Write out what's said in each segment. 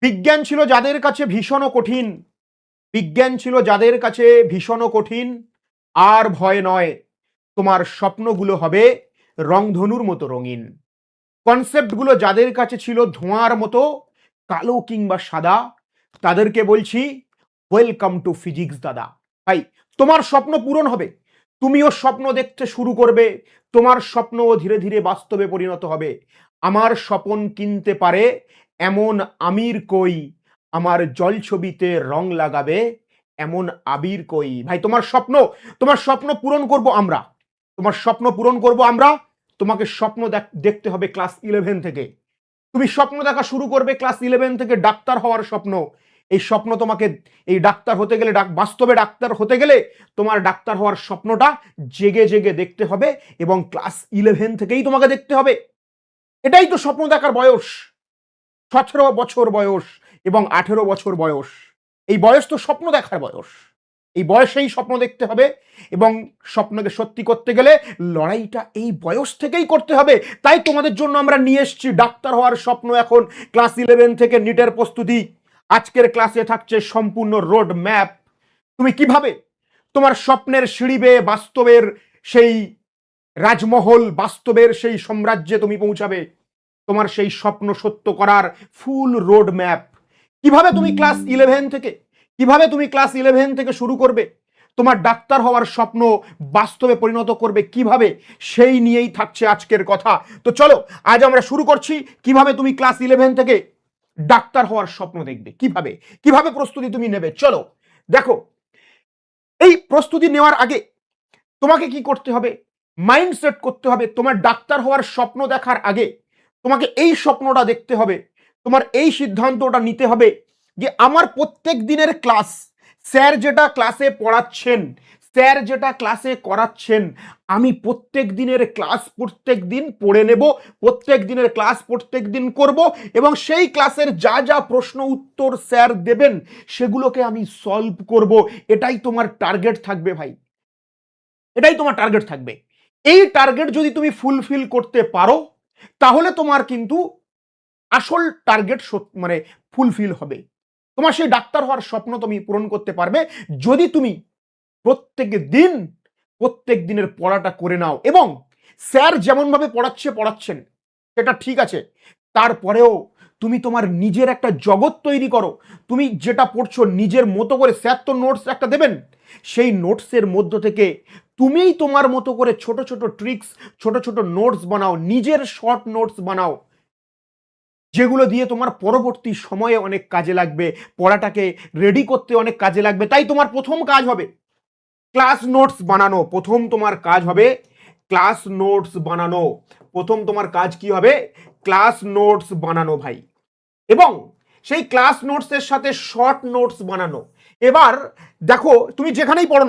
বিজ্ঞান ছিল যাদের কাছে ভীষণ কঠিন, বিজ্ঞান ছিল যাদের কাছে ভীষণ কঠিন, আর ভয় নয়, তোমার স্বপ্নগুলো হবে রংধনুর মতো রঙিন। কনসেপ্টগুলো যাদের কাছে ছিল ধোঁয়ার মতো কালো কিংবা সাদা, তাদেরকে বলছি ওয়েলকাম টু ফিজিক্স দাদা। ভাই, তোমার স্বপ্ন পূরণ হবে, তুমিও স্বপ্ন দেখতে শুরু করবে, তোমার স্বপ্নও ধীরে ধীরে বাস্তবে পরিণত হবে। আমার স্বপন কিনতে পারে এমন আমির কই, আমার জলছবিতে রং লাগাবে এমন আবির কই। ভাই, তোমার স্বপ্ন পূরণ করব আমরা, তোমার স্বপ্ন পূরণ করব আমরা। তোমাকে স্বপ্ন দেখতে হবে ক্লাস 11 থেকে। তুমি স্বপ্ন দেখা শুরু করবে ক্লাস 11 থেকে, ডাক্তার হওয়ার স্বপ্ন। এই স্বপ্ন তোমাকে, এই ডাক্তার হতে গেলে, বাস্তবে ডাক্তার হতে গেলে তোমার ডাক্তার হওয়ার স্বপ্নটা জেগে জেগে দেখতে হবে, এবং ক্লাস 11 থেকেই তোমাকে দেখতে হবে। এটাই তো স্বপ্ন দেখার বয়স। 17 বছর বয়স এবং 18 বছর বয়স, এই বয়স তো স্বপ্ন দেখার বয়স। এই বয়সেই স্বপ্ন দেখতে হবে, এবং স্বপ্নকে সত্যি করতে গেলে লড়াইটা এই বয়স থেকেই করতে হবে। তাই তোমাদের জন্য আমরা নিয়ে এসেছি ডাক্তার হওয়ার স্বপ্ন। এখন ক্লাস 11 থেকে নিটের প্রস্তুতি। আজকের ক্লাসে থাকছে সম্পূর্ণ রোড ম্যাপ। তুমি কিভাবে তোমার স্বপ্নের সিঁড়ি বেয়ে বাস্তবের সেই রাজমহল, বাস্তবের সেই সাম্রাজ্যে তুমি পৌঁছাবে, তোমার সেই স্বপ্ন সত্য করার ফুল রোড ম্যাপ। কিভাবে তুমি ক্লাস 11 থেকে শুরু করবে তোমার ডাক্তার হওয়ার স্বপ্ন বাস্তবে পরিণত করবে কিভাবে, সেই নিয়েই থাকছে আজকের কথা। তো চলো আজ আমরা শুরু করছি কিভাবে তুমি ক্লাস 11 থেকে ডাক্তার হওয়ার স্বপ্ন দেখবে, কিভাবে প্রস্তুতি তুমি নেবে। চলো দেখো, এই প্রস্তুতি নেওয়ার আগে তোমাকে কি করতে হবে, মাইন্ডসেট করতে হবে। তোমার ডাক্তার হওয়ার স্বপ্ন দেখার আগে তোমাকে এই স্বপ্নটা দেখতে হবে, তোমার এই সিদ্ধান্তটা নিতে হবে যে আমার প্রত্যেক দিনের ক্লাস, স্যার যেটা ক্লাসে পড়াচ্ছেন, স্যার যেটা ক্লাসে করাচ্ছেন, আমি প্রত্যেক দিনের ক্লাস প্রত্যেক দিন পড়ে নেব, প্রত্যেক দিনের ক্লাস প্রত্যেক দিন করব, এবং সেই ক্লাসের যা যা প্রশ্ন উত্তর স্যার দেবেন সেগুলোকে আমি সলভ করব। এটাই তোমার টার্গেট থাকবে ভাই, এটাই তোমার টার্গেট থাকবে। এই টার্গেট যদি তুমি ফুলফিল করতে পারো, তাহলে তোমার কিন্তু আসল টার্গেট মানে ফুলফিল হবে। তোমার সেই ডাক্তার হওয়ার স্বপ্ন তুমি পূরণ করতে পারবে যদি তুমি প্রত্যেক দিনের পড়াটা করে নাও, এবং স্যার যেমন ভাবে পড়াচ্ছেন সেটা ঠিক আছে, তারপরেও তুমি তোমার নিজের একটা জগৎ তৈরি করো। তুমি যেটা পড়ছো নিজের মতো করে, স্যার তো নোটস একটা দেবেন, সেই নোটসের মধ্য থেকে তুমিই তোমার মতো করে ছোট ছোট ট্রিক্স, ছোট ছোট নোটস বানাও, নিজের শর্ট নোটস বানাও, যেগুলো দিয়ে তোমার পরবর্তী সময়ে অনেক কাজে লাগবে, পড়াটাকে রেডি করতে অনেক কাজে লাগবে। তাই তোমার প্রথম কাজ হবে ক্লাস নোটস বানানো। প্রথম তোমার কাজ হবে ক্লাস নোটস বানানো। প্রথম তোমার কাজ কি হবে? ক্লাস নোটস বানানো ভাই, এবং সেই ক্লাস নোটসের সাথে শর্ট নোটস বানানো। এবার দেখো, তুমি যেখানেই পড়ো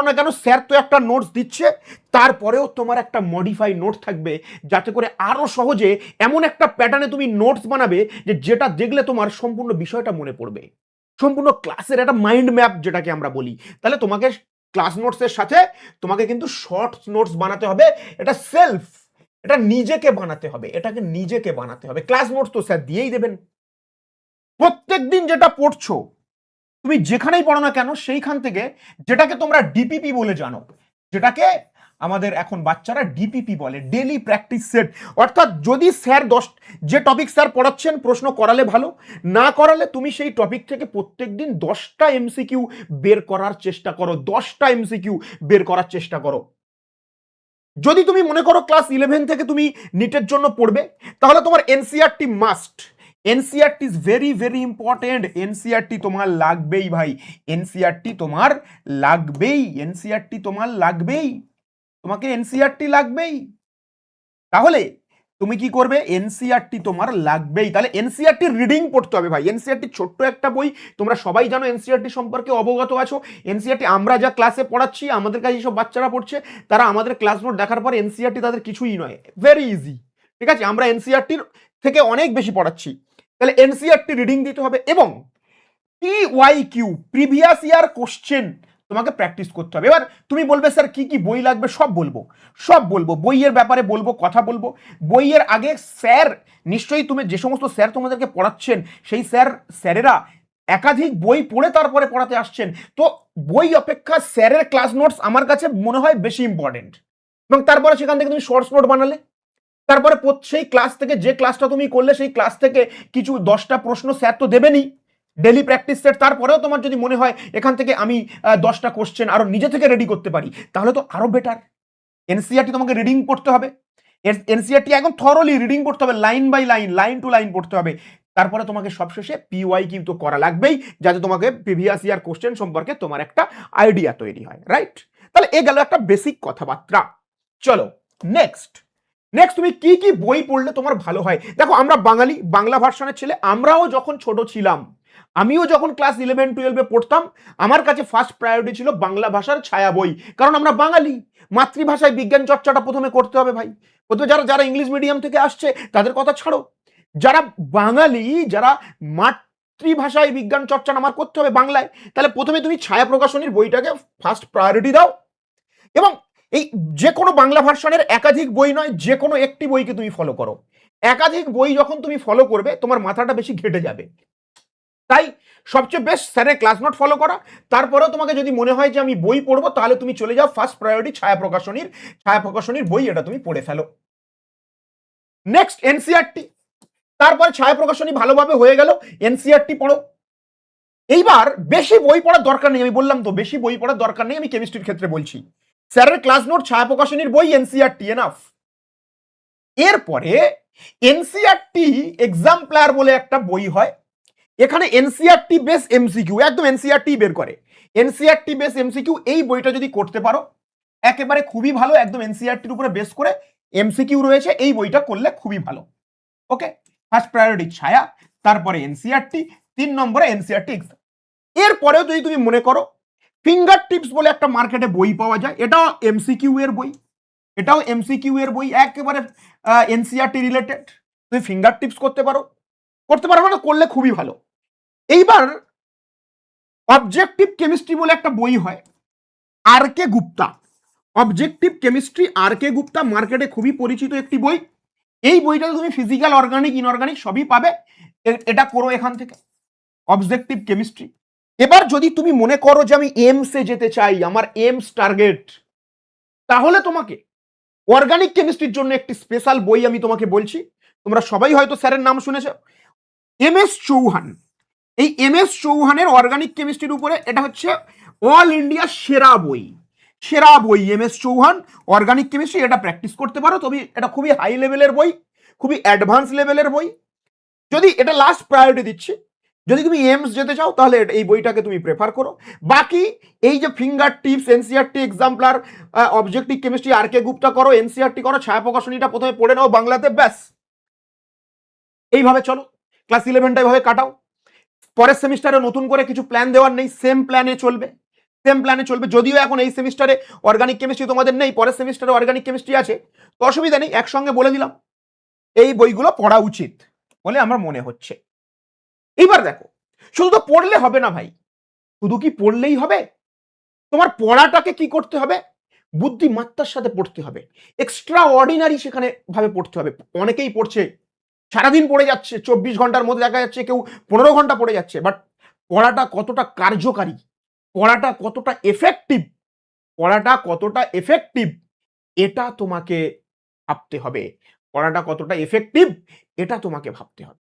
না কেন, স্যার তো একটা নোটস দিচ্ছে, তারপরেও তোমার একটা মডিফাই নোট থাকবে, যাতে করে আরো সহজে এমন একটা প্যাটার্নে তুমি নোটস বানাবে যে যেটা দেখলে তোমার সম্পূর্ণ বিষয়টা মনে পড়বে, সম্পূর্ণ ক্লাসের একটা মাইন্ড ম্যাপ যেটাকে আমরা বলি। তাহলে তোমাকে ক্লাস নোটসের সাথে তোমাকে কিন্তু শর্ট নোটস বানাতে হবে। এটা এটা নিজেকে বানাতে হবে, ক্লাস নোটস তো স্যার দিয়েই দেবেন। প্রত্যেক দিন যেটা পড়ছো, তুমি যেখানেই পড়ো না কেন, সেইখান থেকে যেটাকে তোমরা ডিপিপি বলে জানো, যেটাকে আমাদের এখন বাচ্চারা ডিপিপি বলে, ডেলি প্র্যাকটিস সেট। অর্থাৎ যদি স্যার যে টপিক স্যার পড়াচ্ছেন প্রশ্ন করালে ভালো, না করালে তুমি সেই টপিক থেকে প্রত্যেক দিন 10টা এমসিকিউ বের করার চেষ্টা করো, 10টা এমসিকিউ বের করার চেষ্টা করো। যদি তুমি মনে করো ক্লাস 11 থেকে তুমি নিটের জন্য পড়বে, তাহলে তোমার NCERT must. NCERT is very very important. NCERT তোমার লাগবেই ভাই, এনসিইআরটি তোমার লাগবেই, তোমাকে এনসিইআরটি লাগবেই। তাহলে তুমি কি করবে? এনসিইআরটি তোমার লাগবেই। তাহলে এনসিইআরটি রিডিং পড়তে হবে ভাই। এনসিইআরটি ছোট্ট একটা বই, তোমরা সবাই জানো এনসিইআরটি সম্পর্কে অবগত আছো। এনসিইআরটি আমরা যা ক্লাসে পড়াচ্ছি, আমাদের কাছে সব বাচ্চারা পড়ছে, তারা আমাদের ক্লাস নোট দেখার পর এনসিইআরটি তাদের কিছুই নয়, ভেরি ইজি। ঠিক আছে, আমরা এনসিইআরটির থেকে অনেক বেশি পড়াচ্ছি। তাহলে এনসিইআরটি রিডিং দিতে হবে, এবং PYQ প্রিভিয়াস ইয়ার কোশ্চেন তোমাকে প্র্যাকটিস করতে হবে। এবার তুমি বলবে স্যার কি কি বই লাগবে, সব বলবো বইয়ের ব্যাপারে বলবো, কথা বলবো। বইয়ের আগে স্যার নিশ্চয়ই তুমি যে সমস্ত স্যার তোমাদেরকে পড়াচ্ছেন সেই স্যারেরা একাধিক বই পড়ে তারপরে পড়াতে আসছেন। তো বই অপেক্ষা স্যারের ক্লাস নোটস আমার কাছে মনে হয় বেশি ইম্পর্টেন্ট। এবং তারপরে সেখান থেকে তুমি শর্টস নোট বানালে, তারপরে সেই ক্লাস থেকে যে ক্লাসটা তুমি করলে সেই ক্লাস থেকে কিছু 10টা প্রশ্ন স্যার তো দেবেনই ডেলি প্র্যাকটিস সেট। তারপরেও তোমার যদি মনে হয় এখান থেকে আমি 10টা কোশ্চেন আরো নিজে থেকে রেডি করতে পারি, তাহলে তো আরো বেটার। এনসিইআরটি তোমাকে রিডিং পড়তে হবে, এনসিইআরটি একদম থরলি রিডিং পড়তে হবে, line by line, line to line পড়তে হবে। তারপরে তোমাকে সবশেষে পিওয়াই কিন্তু করা লাগবেই, যাতে তোমাকে প্রিভিয়াস ইয়ার কোশ্চেন সম্পর্কে তোমার একটা আইডিয়া তৈরি হয়, রাইট? তাহলে এ গেল একটা বেসিক কথাবার্তা। চলো নেক্সট তুমি কি কি বই পড়লে তোমার ভালো হয়? দেখো আমরা বাঙালি, বাংলা ভার্সনের ছেলে, আমরাও যখন ছোট ছিলাম, আমিও যখন ক্লাস 11-12 পড়তাম, আমার কাছে ফার্স্ট প্রায়োরিটি ছিল বাংলা ভাষার ছায়া বই। কারণ আমরা বাঙালি, মাতৃভাষায় বিজ্ঞান চর্চাটা প্রথমে করতে হবে ভাই। প্রথমে যারা ইংলিশ মিডিয়াম থেকে আসছে তাদের কথা ছাড়ো, যারা বাঙালি, যারা মাতৃভাষায় বিজ্ঞান চর্চা আমার করতে হবে বাংলায়, তাহলে প্রথমে তুমি ছায়া প্রকাশনীর বইটাকে ফার্স্ট প্রায়োরিটি দাও। এবং এই যে কোনো বাংলা ভার্সনের একাধিক বই নয়, যে কোনো একটি বইকে তুমি ফলো করো। একাধিক বই যখন তুমি ফলো করবে তোমার মাথাটা বেশি ঘেটে যাবে। তাই সবচেয়ে বেস্ট স্যারের ক্লাস নোট ফলো করা। তারপরেও তোমাকে যদি মনে হয় যে আমি বই পড়বো, তাহলে তুমি চলে যাও ফার্স্ট প্রায়োরিটি ছায়া প্রকাশনীর বই, এটা তুমি পড়ে ফেলো। নেক্সট এনসিইআরটি, তারপরে ছায়া প্রকাশনী ভালোভাবে হয়ে গেল, এনসিইআরটি পড়ো। এইবার বেশি বই পড়ার দরকার নেই, আমি বললাম তো বেশি বই পড়ার দরকার নেই, আমি কেমিস্ট্রির ক্ষেত্রে বলছি। স্যারের ক্লাস নোট, ছায়া প্রকাশনীর বই, এনসিইআরটি এনাফ। এরপরে এনসিইআরটি এক্সাম প্লেয়ার বলে একটা বই হয়, এখানে এনসিইআরটি বেস এমসিকিউ, একদম এনসিইআরটি বের করে এনসিইআরটি বেস এমসিকিউ। এই বইটা যদি করতে পারো একেবারে খুবই ভালো, একদম এনসিইআরটির উপরে বেস করে এমসিকিউ রয়েছে, এই বইটা করলে খুবই ভালো। ওকে, ফার্স্ট প্রায়োরিটি ছায়া, তারপরে এনসিইআরটি, 3 নম্বরে এনসিইআরটি এক্সাম। এরপরেও যদি তুমি মনে করো ফিঙ্গার টিপস বলে একটা মার্কেটে বই পাওয়া যায়, এটাও এমসিকিউ এর বই, একেবারে এনসিইআরটি রিলেটেড, তুমি ফিঙ্গার টিপস করতে পারো মানে করলে খুবই ভালো। এইবার অবজেক্টিভ কেমিস্ট্রি বলে একটা বই হয়, আর K Gupta, objective chemistry R K Gupta, মার্কেটে খুবই পরিচিত একটি বই। এই বইটাতে তুমি ফিজিক্যাল, অর্গানিক, ইনঅর্গানিক সবই পাবে, এটা করো এখান থেকে, অবজেক্টিভ কেমিস্ট্রি। এবার যদি তুমি মনে করো যে আমি এমসে যেতে চাই, আমার এমস টার্গেট, তাহলে তোমাকে অর্গানিক কেমিস্ট্রির জন্য একটি স্পেশাল বই আমি তোমাকে বলছি। তোমরা সবাই হয়তো স্যারের নাম শুনেছ, এমএস চৌহান। এই এমএস চৌহানের অর্গানিক কেমিস্ট্রির উপরে এটা হচ্ছে অল ইন্ডিয়া সেরা বই এমএস চৌহান অর্গানিক কেমিস্ট্রি। এটা প্র্যাকটিস করতে পারো, তবে এটা খুবই হাই লেভেলের বই, খুবই অ্যাডভান্স লেভেলের বই। যদি এটা লাস্ট প্রায়োরিটি দিচ্ছি, যদি তুমি এমস যেতে চাও তাহলে এই বইটাকে তুমি প্রেফার করো। বাকি এই যে finger tips, NCERT exemplar, objective chemistry R K Gupta করো, এনসিইআরটি করো, ছায়া প্রকাশনীটা প্রথমে পড়ে নাও বাংলাতে, ব্যাস এইভাবে চলো, ক্লাস 11টা এইভাবে কাটাও। পরের সেমিস্টারে নতুন করে কিছু প্ল্যান দেওয়ার নেই, সেম প্ল্যানে চলবে। যদিও এখন এই সেমিস্টারে অর্গানিক কেমিস্ট্রি তোমাদের নেই, পরের সেমিস্টারে অর্গানিক কেমিস্ট্রি আছে, তো অসুবিধা নেই, একসঙ্গে বলে দিলাম এই বইগুলো পড়া উচিত বলে আমার মনে হচ্ছে। এইবার দেখো, শুধু তো পড়লে হবে না ভাই, শুধু কি পড়লেই হবে? তোমার পড়াটাকে কি করতে হবে? বুদ্ধিমত্তার সাথে পড়তে হবে, এক্সট্রা অর্ডিনারি সেখানে ভাবে পড়তে হবে। অনেকেই পড়ছে, সারাদিন পড়ে যাচ্ছে, 24 ঘন্টার মধ্যে দেখা যাচ্ছে কেউ 15 ঘন্টা পড়ে যাচ্ছে, বাট পড়াটা কতটা কার্যকারী, পড়াটা কতটা এফেক্টিভ, এটা তোমাকে ভাবতে হবে।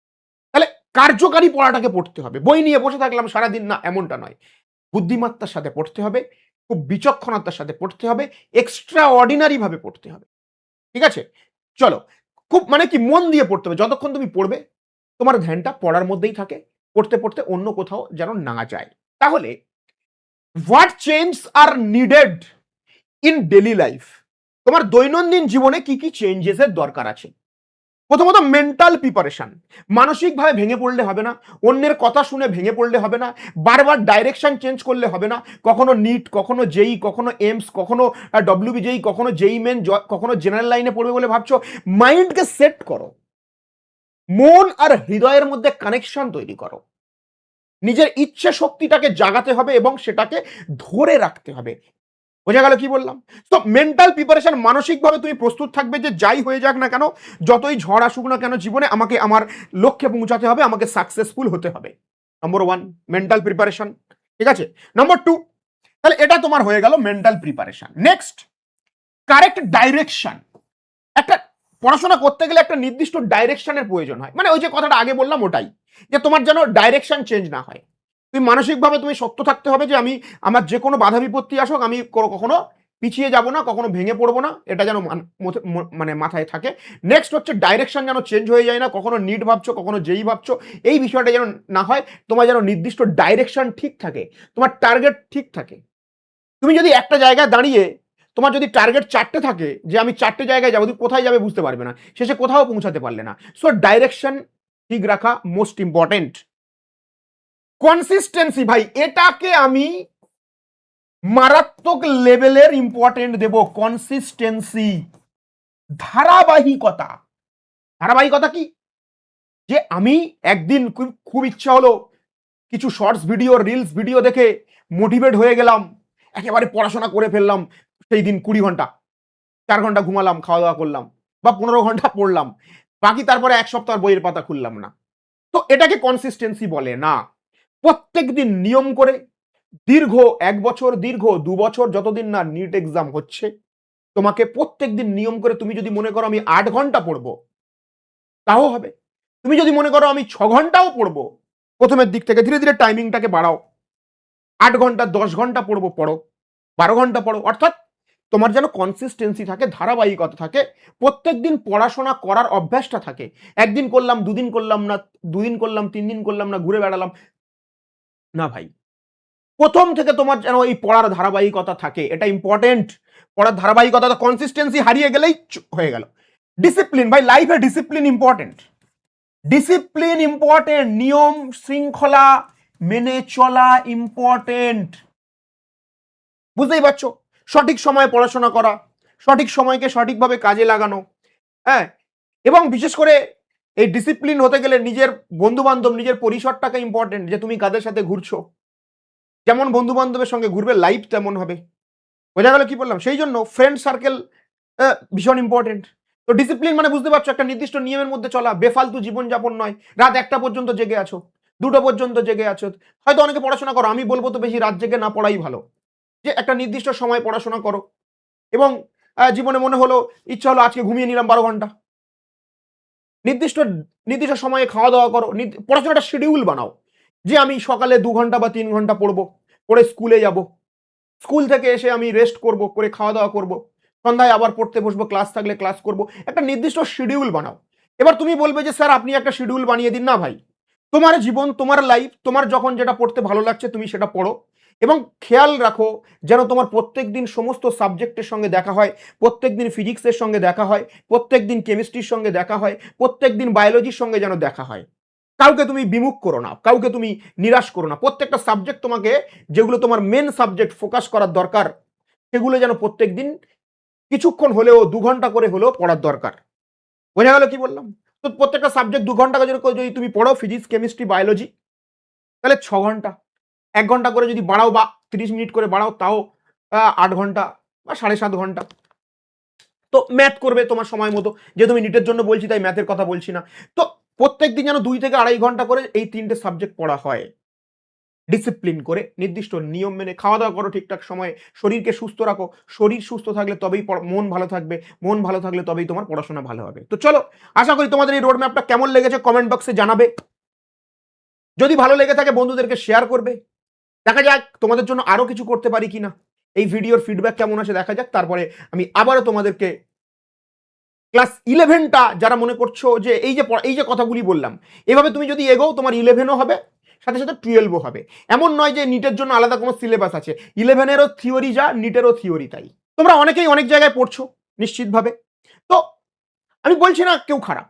তাহলে কার্যকারী পড়াটাকে পড়তে হবে। বই নিয়ে বসে থাকলাম সারাদিন, না, এমনটা নয়। বুদ্ধিমত্তার সাথে পড়তে হবে, খুব বিচক্ষণতার সাথে পড়তে হবে, এক্সট্রা অর্ডিনারি ভাবে পড়তে হবে। ঠিক আছে, চলো, খুব মানে কি মন দিয়ে পড়তে হবে। যতক্ষণ তুমি পড়বে তোমার ধ্যানটা পড়ার মধ্যেই থাকে, পড়তে পড়তে অন্য কোথাও যেন না যায়। তাহলে what change are needed in daily life, তোমার দৈনন্দিন জীবনে কি কি চেঞ্জেসের দরকার আছে? প্রথমত মেন্টাল প্রিপারেশন, মানসিকভাবে ভেঙে পড়লে হবে না, অন্যের কথা শুনে ভেঙে পড়লে হবে না, বারবার ডাইরেকশন চেঞ্জ করলে হবে না, কখনো নিট, কখনো জেই, কখনো এমস, কখনো ডব্লিউবিজেই, কখনো জেই মেন, কখনো জেনারেল লাইনে পড়বে বলে ভাবছো। মাইন্ডকে সেট করো, মন আর হৃদয়ের মধ্যে কানেকশন তৈরি করো। নিজের ইচ্ছে শক্তিটাকে জাগাতে হবে এবং সেটাকে ধরে রাখতে হবে। বোঝা গেল কি বললাম? তো মেন্টাল প্রিপারেশন, মানসিকভাবে তুমি প্রস্তুত থাকবে যে যাই হয়ে যাক না কেন, যতই ঝড় আসুক না কেন জীবনে, আমাকে আমার লক্ষ্যে পৌঁছাতে হবে, আমাকে সাকসেসফুল হতে হবে। নম্বর 1 মেন্টাল প্রিপারেশন, ঠিক আছে? নম্বর 2, তাহলে এটা তোমার হয়ে গেল mental preparation. Next, correct direction. একটা পড়াশোনা করতে গেলে একটা নির্দিষ্ট ডাইরেকশনের প্রয়োজন হয়, মানে ওই যে কথাটা আগে বললাম ওটাই, যে তোমার যেন ডাইরেকশন চেঞ্জ না হয়। তুমি মানসিকভাবে তুমি শক্ত থাকতে হবে যে আমি, আমার যে কোনো বাধা বিপত্তি আসুক আমি কখনো পিছিয়ে যাব না, কখনো ভেঙে পড়বো না, এটা যেন মানে মাথায় থাকে। নেক্সট হচ্ছে ডাইরেকশন যেন চেঞ্জ হয়ে যায় না, কখনো নিট ভাবছো কখনো যেই ভাবছো, এই বিষয়টা যেন না হয়। তোমার যেন নির্দিষ্ট ডাইরেকশন ঠিক থাকে, তোমার টার্গেট ঠিক থাকে। তুমি যদি একটা জায়গায় দাঁড়িয়ে তোমার যদি টার্গেট 4টে থাকে যে আমি 4টে জায়গায় যাবো, তুমি কোথায় যাবে বুঝতে পারবে না, শেষে কোথাও পৌঁছাতে পারলে না। সো ডাইরেকশন ঠিক রাখা মোস্ট ইম্পর্টেন্ট। কনসিস্টেন্সি ভাই, এটাকে আমি মারাত্মক লেভেলের ইম্পর্টেন্ট দেব। কনসিস্টেন্সি, ধারাবাহিকতা। ধারাবাহিকতা কি? যে আমি একদিন খুব ইচ্ছা হলো কিছু শর্টস ভিডিও, রিলস ভিডিও দেখে মোটিভেট হয়ে গেলাম, একেবারে পড়াশোনা করে ফেললাম সেই দিন 20 ঘন্টা, 4 ঘন্টা ঘুমালাম, খাওয়া দাওয়া করলাম, বা 15 ঘন্টা পড়লাম, বাকি তারপরে এক সপ্তাহ বইয়ের পাতা খুললাম না। তো এটাকে কনসিস্টেন্সি বলে না। প্রত্যেক দিন নিয়ম করে দীর্ঘ 1 বছর, দীর্ঘ 2 বছর, যতদিন না নিট এক্সাম হচ্ছে, তোমাকে প্রত্যেক দিন নিয়ম করে, তুমি যদি মনে করো আমি 8 ঘন্টা পড়বো, তাও হবে। তুমি যদি মনে করো আমি 6 ঘন্টাও পড়বো, প্রথমের দিক থেকে ধীরে ধীরে টাইমিংটাকে বাড়াও, 8 ঘন্টা 10 ঘন্টা পড়বো, পড়ো, 12 ঘন্টা পড়ো। অর্থাৎ তোমার যেন কনসিস্টেন্সি থাকে, ধারাবাহিকতা থাকে, প্রত্যেক দিন পড়াশোনা করার অভ্যাসটা থাকে। একদিন করলাম, দুদিন করলাম না, দুদিন করলাম, 3 দিন করলাম না, ঘুরে বেড়ালাম না ভাই। প্রথম থেকে তোমার যেন এই পড়ার ধারাবাহিকতা থাকে, এটা ইম্পর্টেন্ট। পড়ার ধারাবাহিকতা, কনসিস্টেন্সি হারিয়ে গেলেই হয়ে গেল। ডিসিপ্লিন ভাই, লাইফে ডিসিপ্লিন ইম্পর্টেন্ট। ডিসিপ্লিন ইম্পর্টেন্ট, নিয়ম শৃঙ্খলা মেনে চলা ইম্পর্টেন্ট। বুঝতেই পারছো? সঠিক সময়ে পড়াশোনা করা, সঠিক সময়কে সঠিকভাবে কাজে লাগানো, হ্যাঁ। এবং বিশেষ করে এই ডিসিপ্লিন হতে গেলে নিজের বন্ধু বান্ধব, নিজের পরিসরটাকে ইম্পর্টেন্ট, যে তুমি কাদের সাথে ঘুরছো। যেমন বন্ধু বান্ধবের সঙ্গে ঘুরবে, লাইফ তেমন হবে। বোঝা গেল কি বললাম? সেই জন্য ফ্রেন্ড সার্কেল ভীষণ ইম্পর্টেন্ট। তো ডিসিপ্লিন মানে বুঝতে পারছো, একটা নির্দিষ্ট নিয়মের মধ্যে চলা, বেফালতু জীবনযাপন নয়। রাত 1টা পর্যন্ত জেগে আছো, 2টো পর্যন্ত জেগে আছো, হয়তো অনেকে পড়াশোনা করো, আমি বলবো তো বেশি রাত জেগে না পড়াই ভালো। যে একটা নির্দিষ্ট সময় পড়াশোনা করো, এবং জীবনে মনে হলো, ইচ্ছা হলো আজকে ঘুমিয়ে নিলাম 12 ঘন্টা, নির্দিষ্ট নির্দিষ্ট সময়ে খাওয়া দাওয়া করো, পড়াশোনাটা শিডিউল বানাও, যে আমি সকালে 2 ঘন্টা বা 3 ঘন্টা পড়বো, পড়ে স্কুলে যাব, স্কুল থেকে এসে আমি রেস্ট করব, করে খাওয়া দাওয়া করব, সন্ধ্যায় আবার পড়তে বসবো, ক্লাস থাকলে ক্লাস করব। একটা নির্দিষ্ট শিডিউল বানাও। এবার তুমি বলবে যে স্যার আপনি একটা শিডিউল বানিয়ে দিন। না ভাই, তোমার জীবন, তোমার লাইফ, তোমার যখন যেটা পড়তে ভালো লাগছে তুমি সেটা পড়ো, এবং খেয়াল রাখো যেন তোমার প্রত্যেক দিন সমস্ত সাবজেক্টের সঙ্গে দেখা হয়, প্রত্যেক দিন ফিজিক্সের সঙ্গে দেখা হয়, প্রত্যেক দিন কেমিস্ট্রির সঙ্গে দেখা হয়, প্রত্যেক দিন বায়োলজির সঙ্গে যেন দেখা হয়। কাউকে তুমি বিমুখ করো না, কাউকে তুমি নিরাশ করো না। প্রত্যেকটা সাবজেক্ট তোমাকে, যেগুলো তোমার মেন সাবজেক্ট ফোকাস করার দরকার, সেগুলো যেন প্রত্যেক দিন কিছুক্ষণ হলেও 2 ঘন্টা করে হলেও পড়ার দরকার। বোঝা গেল কি বললাম? তো প্রত্যেকটা সাবজেক্ট 2 ঘন্টা করে যদি তুমি পড়ো, ফিজিক্স কেমিস্ট্রি বায়োলজি, তাহলে 6 ঘন্টা। 1 ঘন্টা করে যদি বাড়াও বা 30 মিনিট করে বাড়াও, তাও 8 ঘন্টা বা 7.5 ঘন্টা। তো ম্যাথ করবে তোমার সময় মতো, যেহেতু আমি নিটের জন্য বলছি তাই ম্যাথের কথা বলছি না। তো প্রত্যেক দিন যেন 2 থেকে 2.5 ঘন্টা করে এই 3টে সাবজেক্ট পড়া হয়, ডিসিপ্লিন করে, নির্দিষ্ট নিয়ম মেনে। খাওয়া দাওয়া করো ঠিকঠাক সময়ে, শরীরকে সুস্থ রাখো। শরীর সুস্থ থাকলে তবেই মন ভালো থাকবে, মন ভালো থাকলে তবেই তোমার পড়াশোনা ভালো হবে। তো চলো, আশা করি তোমাদের এই রোড ম্যাপটা কেমন লেগেছে কমেন্ট বক্সে জানাবে। যদি ভালো লেগে থাকে বন্ধুদেরকে শেয়ার করবে। দেখা যাক তোমাদের জন্য আরো কিছু করতে পারি কিনা, এই ভিডিওর ফিডব্যাক কেমন আসে দেখা যাক। তারপরে আমি আবারও তোমাদেরকে ক্লাস 11টা যারা মনে করছো যে এই যে কথাগুলি বললাম, এভাবে তুমি যদি এগোও, তোমার 11ও হবে, সাথে সাথে 12ও হবে। এমন নয় যে নিটের জন্য আলাদা কোনো সিলেবাস আছে, 11এরও থিওরি যা, নিটেরও থিওরি তাই। তোমরা অনেকেই অনেক জায়গায় পড়ছো নিশ্চিতভাবে। তো আমি বলছি না কেউ খারাপ,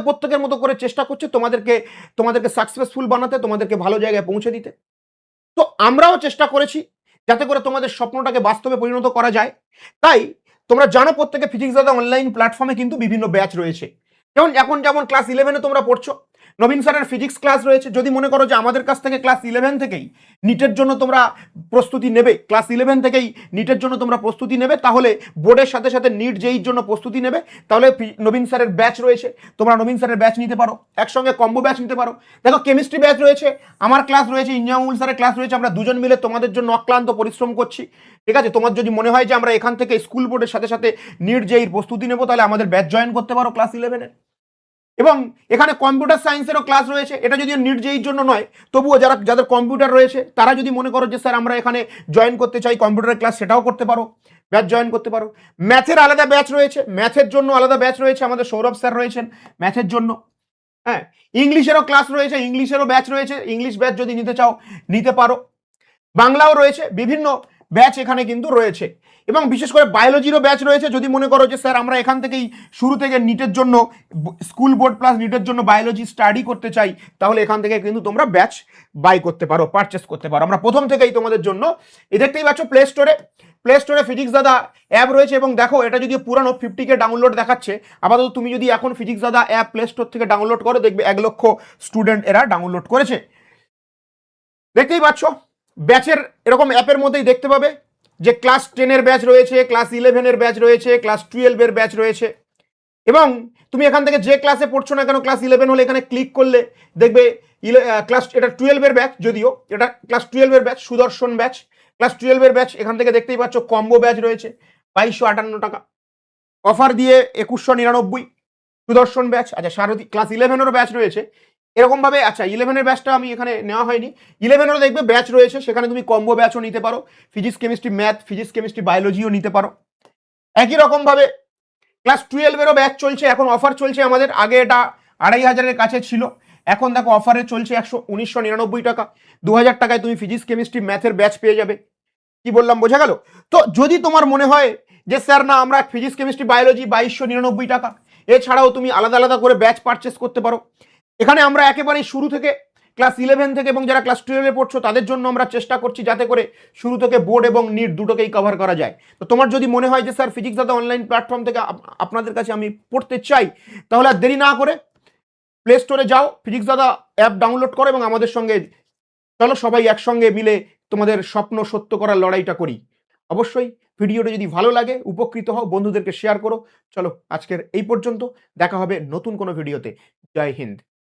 প্রত্যেকের মতো করে চেষ্টা করছে তোমাদেরকে সাকসেসফুল বানাতে, তোমাদেরকে ভালো জায়গায় পৌঁছে দিতে। তো আমরাও চেষ্টা করেছি যাতে করে তোমাদের স্বপ্নটাকে বাস্তবে পরিণত করা যায়। তাই তোমরা জানো, প্রত্যেকে ফিজিক্স দাদা অনলাইন প্ল্যাটফর্মে কিন্তু বিভিন্ন ব্যাচ রয়েছে। যেমন এখন যেমন ক্লাস 11-এ তোমরা পড়ছো, নবীন স্যারের ফিজিক্স ক্লাস রয়েছে। যদি মনে করো যে আমাদের কাছ থেকে ক্লাস 11 থেকেই নিটের জন্য তোমরা প্রস্তুতি নেবে, ক্লাস 11 থেকেই নিটের জন্য তোমরা প্রস্তুতি নেবে, তাহলে বোর্ডের সাথে সাথে নিট যেইর জন্য প্রস্তুতি নেবে, তাহলে নবীন স্যারের ব্যাচ রয়েছে, তোমরা নবীন স্যারের ব্যাচ নিতে পারো, একসঙ্গে কম্বো ব্যাচ নিতে পারো। দেখো কেমিস্ট্রি ব্যাচ রয়েছে, আমার ক্লাস রয়েছে, ইঞ্জামুল স্যারের ক্লাস রয়েছে, আমরা দুজন মিলে তোমাদের জন্য অক্লান্ত পরিশ্রম করছি। ঠিক আছে, তোমার যদি মনে হয় যে আমরা এখান থেকে স্কুল বোর্ডের সাথে সাথে নিট যেইর প্রস্তুতি নেবো, তাহলে আমাদের ব্যাচ জয়েন করতে পারো ক্লাস 11-এর। এবং এখানে কম্পিউটার সায়েন্সেরও ক্লাস রয়েছে, এটা যদিও নিট যেইর জন্য নয়, তবুও যাদের কম্পিউটার রয়েছে তারা যদি মনে করো যে স্যার আমরা এখানে জয়েন করতে চাই কম্পিউটারের ক্লাস, সেটাও করতে পারো, ব্যাচ জয়েন করতে পারো। ম্যাথের আলাদা ব্যাচ রয়েছে, ম্যাথের জন্য আলাদা ব্যাচ রয়েছে, আমাদের সৌরভ স্যার রয়েছেন ম্যাথের জন্য। হ্যাঁ, ইংলিশেরও ক্লাস রয়েছে, ইংলিশেরও ব্যাচ রয়েছে, ইংলিশ ব্যাচ যদি নিতে চাও নিতে পারো। বাংলাও রয়েছে, বিভিন্ন ব্যাচ এখানে কিন্তু রয়েছে। এবং বিশেষ করে বায়োলজিরও ব্যাচ রয়েছে, যদি মনে করো যে স্যার আমরা এখান থেকেই শুরু থেকে নিটের জন্য স্কুল বোর্ড প্লাস নিটের জন্য বায়োলজি স্টাডি করতে চাই, তাহলে এখান থেকে কিন্তু তোমরা ব্যাচ বাই করতে পারো, পারচেস করতে পারো। আমরা প্রথম থেকেই তোমাদের জন্য দেখতেই পাচ্ছ প্লে স্টোরে ফিজিক্স দাদা অ্যাপ রয়েছে। এবং দেখো এটা যদি পুরানো 50K ডাউনলোড দেখাচ্ছে, আপাতত তুমি যদি এখন ফিজিক্স দাদা অ্যাপ প্লে স্টোর থেকে ডাউনলোড করো, দেখবে 1 লক্ষ স্টুডেন্ট এরা ডাউনলোড করেছে। দেখতেই পাচ্ছ ব্যাচের এরকম অ্যাপের মধ্যেই দেখতে পাবে যে ক্লাস 10-এর ব্যাচ রয়েছে, ক্লাস 11-এর ব্যাচ রয়েছে, ক্লাস 12-এর ব্যাচ রয়েছে। এবং তুমি এখান থেকে যে ক্লাসে পড়ছো না কেন, ক্লাস 11 হলে এখানে ক্লিক করলে দেখবে ক্লাস, এটা 12-এর ব্যাচ, যদিও এটা ক্লাস 12-এর ব্যাচ, সুদর্শন ব্যাচ, ক্লাস 12-এর ব্যাচ। এখান থেকে দেখতেই পাচ্ছ কম্বো ব্যাচ রয়েছে 2258 টাকা, অফার দিয়ে 2199 সুদর্শন ব্যাচ। আচ্ছা সারথী ক্লাস 11-এরও ব্যাচ রয়েছে এরকম ভাবে। আচ্ছা 11-এর ব্যাচটা আমি এখানে নেওয়া হয়নি, 11-এরও দেখবে ব্যাচ রয়েছে, সেখানে তুমি কম্বো ব্যাচও নিতে পারো, physics chemistry math, physics chemistry বায়োলজিও নিতে পারো। একই রকম ভাবে ক্লাস 12-এরও ব্যাচ চলছে, এখন অফার চলছে আমাদের, আগে এটা 2500-এর কাছে ছিল, এখন দেখো অফারে চলছে 1999 টাকা, 2000 টাকায় তুমি ফিজিক্স কেমিস্ট্রি ম্যাথের ব্যাচ পেয়ে যাবে। কি বললাম বোঝা গেল? তো যদি তোমার মনে হয় যে স্যার না আমরা ফিজিক্স কেমিস্ট্রি বায়োলজি 2299 টাকা, এছাড়াও তুমি আলাদা আলাদা করে ব্যাচ পারচেস করতে পারো। এখানে আমরা একেবারে শুরু থেকে ক্লাস 11 থেকে এবং যারা ক্লাস 12-এ পড়ছো তাদের জন্য আমরা চেষ্টা করছি যাতে করে শুরু থেকে বোর্ড এবং নিট দুটোকেই কভার করা যায়। তো তোমার যদি মনে হয় যে স্যার ফিজিক্স দাদা অনলাইন প্ল্যাটফর্ম থেকে আপনাদের কাছে আমি পড়তে চাই, তাহলে আর দেরি না করে প্লে স্টোরে যাও, ফিজিক্স দাদা অ্যাপ ডাউনলোড করো এবং আমাদের সঙ্গে চলো সবাই একসঙ্গে মিলে তোমাদের স্বপ্ন সত্য করার লড়াইটা করি। অবশ্যই ভিডিওটা যদি ভালো লাগে, উপকৃত হও, বন্ধুদেরকে শেয়ার করো। চলো আজকের এই পর্যন্ত, দেখা হবে নতুন কোনো ভিডিওতে। জয় হিন্দ।